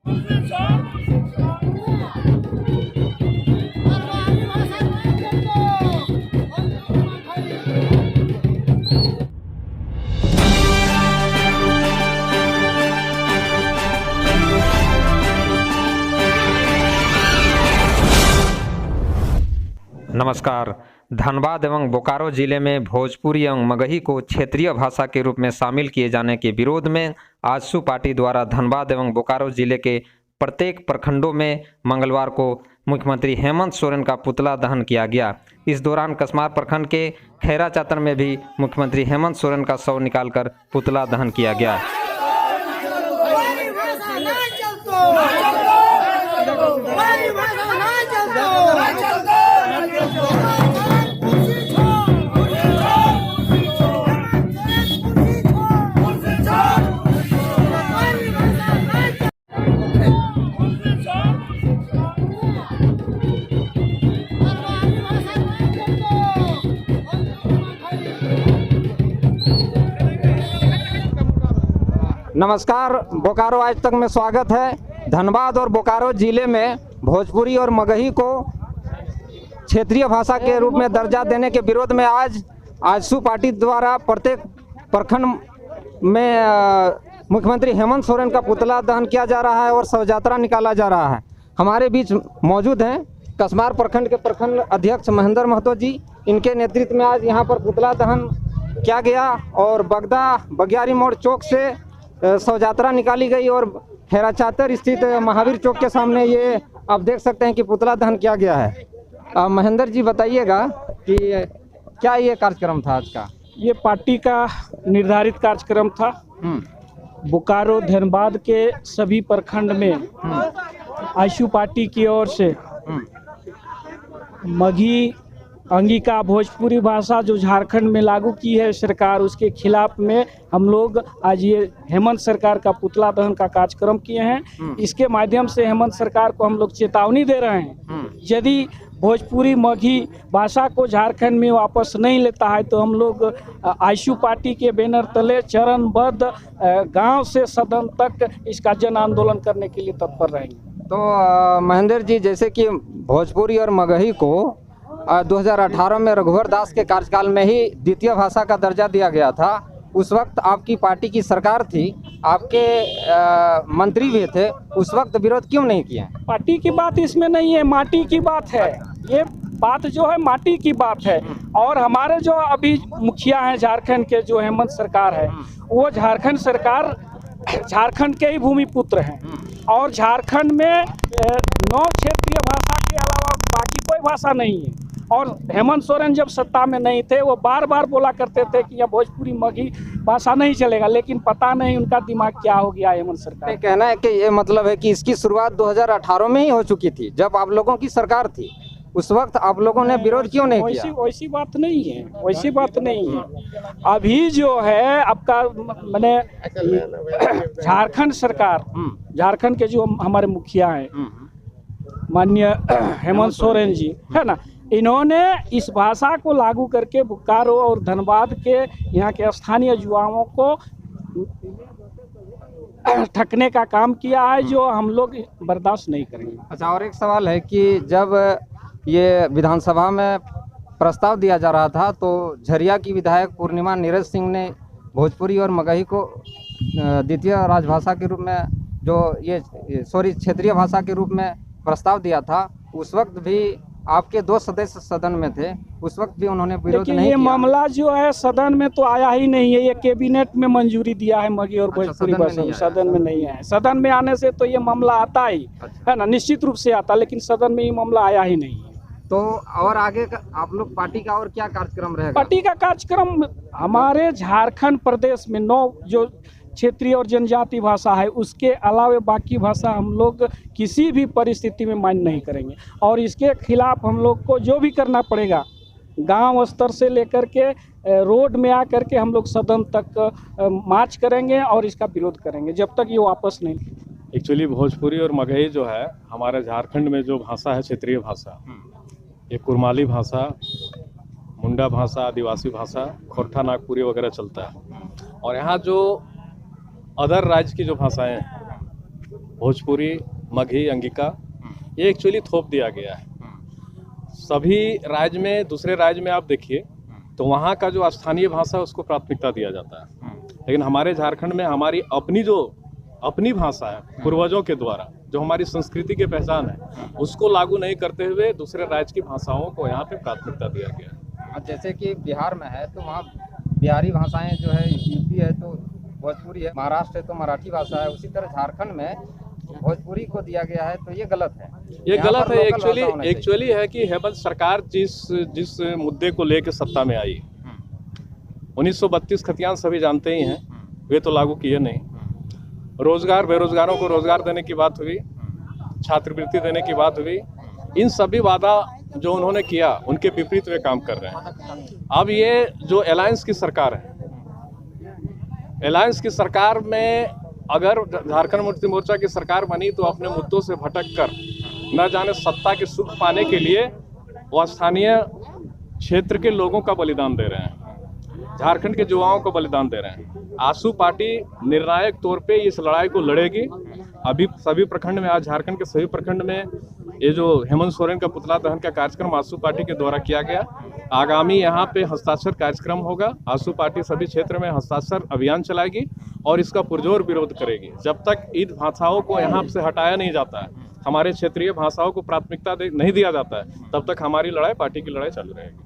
नमस्कार। धनबाद एवं बोकारो जिले में भोजपुरी एवं मगही को क्षेत्रीय भाषा के रूप में शामिल किए जाने के विरोध में आजसू पार्टी द्वारा धनबाद एवं बोकारो जिले के प्रत्येक प्रखंडों में मंगलवार को मुख्यमंत्री हेमंत सोरेन का पुतला दहन किया गया। इस दौरान कसमार प्रखंड के खैरा चातर में भी मुख्यमंत्री हेमंत सोरेन का शव निकालकर पुतला दहन किया गया। नमस्कार, बोकारो आज तक में स्वागत है। धनबाद और बोकारो जिले में भोजपुरी और मगही को क्षेत्रीय भाषा के रूप में दर्जा देने के विरोध में आज आजसू पार्टी द्वारा प्रत्येक प्रखंड में मुख्यमंत्री हेमंत सोरेन का पुतला दहन किया जा रहा है और शव यात्रा निकाला जा रहा है। हमारे बीच मौजूद हैं कसमार प्रखंड के प्रखंड अध्यक्ष महेंद्र महतो जी। इनके नेतृत्व में आज यहाँ पर पुतला दहन किया गया और बगदा बगियारी मोड़ चौक से शव यात्रा निकाली गई और खैरा चातर स्थित महावीर चौक के सामने ये आप देख सकते हैं कि पुतला दहन किया गया है। महेंद्र जी बताइएगा कि क्या ये कार्यक्रम था आज का? ये पार्टी का निर्धारित कार्यक्रम था। बोकारो धनबाद के सभी प्रखंड में आजसू पार्टी की ओर से मगही अंगिका भोजपुरी भाषा जो झारखंड में लागू की है सरकार, उसके खिलाफ में हम लोग आज ये हेमंत सरकार का पुतला दहन का कार्यक्रम किए हैं। इसके माध्यम से हेमंत सरकार को हम लोग चेतावनी दे रहे हैं, यदि भोजपुरी मगही भाषा को झारखंड में वापस नहीं लेता है तो हम लोग आजसू पार्टी के बैनर तले चरणबद्ध गांव से सदन तक इसका जन आंदोलन करने के लिए तत्पर रहेंगे। तो महेंद्र जी, जैसे कि भोजपुरी और मगही को 2018 में रघुवर दास के कार्यकाल में ही द्वितीय भाषा का दर्जा दिया गया था। उस वक्त आपकी पार्टी की सरकार थी, आपके मंत्री भी थे, उस वक्त विरोध क्यों नहीं किया? पार्टी की बात इसमें नहीं है, माटी की बात है। ये बात जो है माटी की बात है। और हमारे जो अभी मुखिया हैं झारखंड के, जो हेमंत सरकार है, वो झारखंड सरकार झारखंड के ही भूमि पुत्र हैं और झारखंड में 9 क्षेत्रीय भाषा के अलावा बाकी कोई भाषा नहीं है। और हेमंत सोरेन जब सत्ता में नहीं थे, वो बार बार बोला करते थे कि यह भोजपुरी मगही भाषा नहीं चलेगा, लेकिन पता नहीं उनका दिमाग क्या हो गया हेमंत सरकार। कहना है कि ये मतलब है कि इसकी शुरुआत 2018 में ही हो चुकी थी, जब आप लोगों की सरकार थी। उस वक्त आप लोगों ने विरोध क्यों नहीं किया? वैसी बात नहीं है, वैसी बात नहीं है। अभी जो है आपका मैंने झारखंड सरकार, झारखंड के जो हमारे मुखिया हैं माननीय हेमंत सोरेन जी, है ना, इन्होंने इस भाषा को लागू करके बोकारो और धनबाद के यहाँ के स्थानीय युवाओं को ठगने का काम किया है, जो हम लोग बर्दाश्त नहीं करेंगे। अच्छा, और एक सवाल है कि जब ये विधानसभा में प्रस्ताव दिया जा रहा था तो झरिया की विधायक पूर्णिमा नीरज सिंह ने भोजपुरी और मगही को द्वितीय राजभाषा के रूप में क्षेत्रीय भाषा के रूप में प्रस्ताव दिया था। उस वक्त भी आपके 2 सदस्य सदन में थे, उस वक्त भी उन्होंने विरोध नहीं किया। ये मामला जो है सदन में तो आया ही नहीं है, ये कैबिनेट में मंजूरी दिया है मगही और भोजपुरी भाषा, सदन में नहीं है। सदन में आने से तो ये मामला आता ही है ना, निश्चित रूप से आता, लेकिन सदन में ये मामला आया ही नहीं है। तो और आगे का आप लोग पार्टी का और क्या कार्यक्रम रहेगा? पार्टी का कार्यक्रम हमारे झारखंड प्रदेश में 9 जो क्षेत्रीय और जनजाति भाषा है, उसके अलावा बाकी भाषा हम लोग किसी भी परिस्थिति में मान्य नहीं करेंगे। और इसके खिलाफ हम लोग को जो भी करना पड़ेगा, गांव स्तर से लेकर के रोड में आकर के हम लोग सदन तक मार्च करेंगे और इसका विरोध करेंगे जब तक ये वापस नहीं। एक्चुअली भोजपुरी और मगही जो है हमारे झारखंड में जो भाषा है, क्षेत्रीय भाषा, ये कुरमाली भाषा, मुंडा भाषा, आदिवासी भाषा, खोरठा नागपुरी वगैरह चलता है। और यहाँ जो अदर राज्य की जो भाषाएं हैं भोजपुरी, मगही, अंगिका, ये एक्चुअली थोप दिया गया है। सभी राज्य में, दूसरे राज्य में आप देखिए तो वहाँ का जो स्थानीय भाषा है उसको प्राथमिकता दिया जाता है, लेकिन हमारे झारखंड में हमारी अपनी भाषा है, पूर्वजों के द्वारा जो हमारी संस्कृति की पहचान है, उसको लागू नहीं करते हुए दूसरे राज्य की भाषाओं को यहाँ पे प्राथमिकता दिया गया है। अब जैसे कि बिहार में है तो वहाँ बिहारी भाषाएं जो है, यूपी है तो भोजपुरी है, महाराष्ट्र है तो मराठी भाषा है, उसी तरह झारखंड में भोजपुरी को दिया गया है, तो ये गलत है। ये यहाँ गलत पर है। लोकल भाषा होना एक्चुअली है कि हेमंत सरकार जिस मुद्दे को लेकर सत्ता में आई, 1932 खतियान सभी जानते ही हैं, वे तो लागू किए नहीं। रोजगार, बेरोजगारों को रोजगार देने की बात हुई, छात्रवृत्ति देने की बात हुई, इन सभी वादा जो उन्होंने किया उनके विपरीत वे काम कर रहे हैं। अब ये जो अलायंस की सरकार है, अलायंस की सरकार में अगर झारखंड मुक्ति मोर्चा की सरकार बनी तो अपने मुद्दों से भटक कर न जाने सत्ता के सुख पाने के लिए वो स्थानीय क्षेत्र के लोगों का बलिदान दे रहे हैं, झारखंड के युवाओं को बलिदान दे रहे हैं। आसू पार्टी निर्णायक तौर पे इस लड़ाई को लड़ेगी। अभी सभी प्रखंड में, आज झारखंड के सभी प्रखंड में ये जो हेमंत सोरेन का पुतला दहन का कार्यक्रम आसू पार्टी के द्वारा किया गया, आगामी यहाँ पे हस्ताक्षर कार्यक्रम होगा। आसू पार्टी सभी क्षेत्र में हस्ताक्षर अभियान चलाएगी और इसका पुरजोर विरोध करेगी। जब तक इन भाषाओं को यहाँ से हटाया नहीं जाता है, हमारे क्षेत्रीय भाषाओं को प्राथमिकता नहीं दिया जाता है, तब तक हमारी लड़ाई, पार्टी की लड़ाई चालू रहेगी।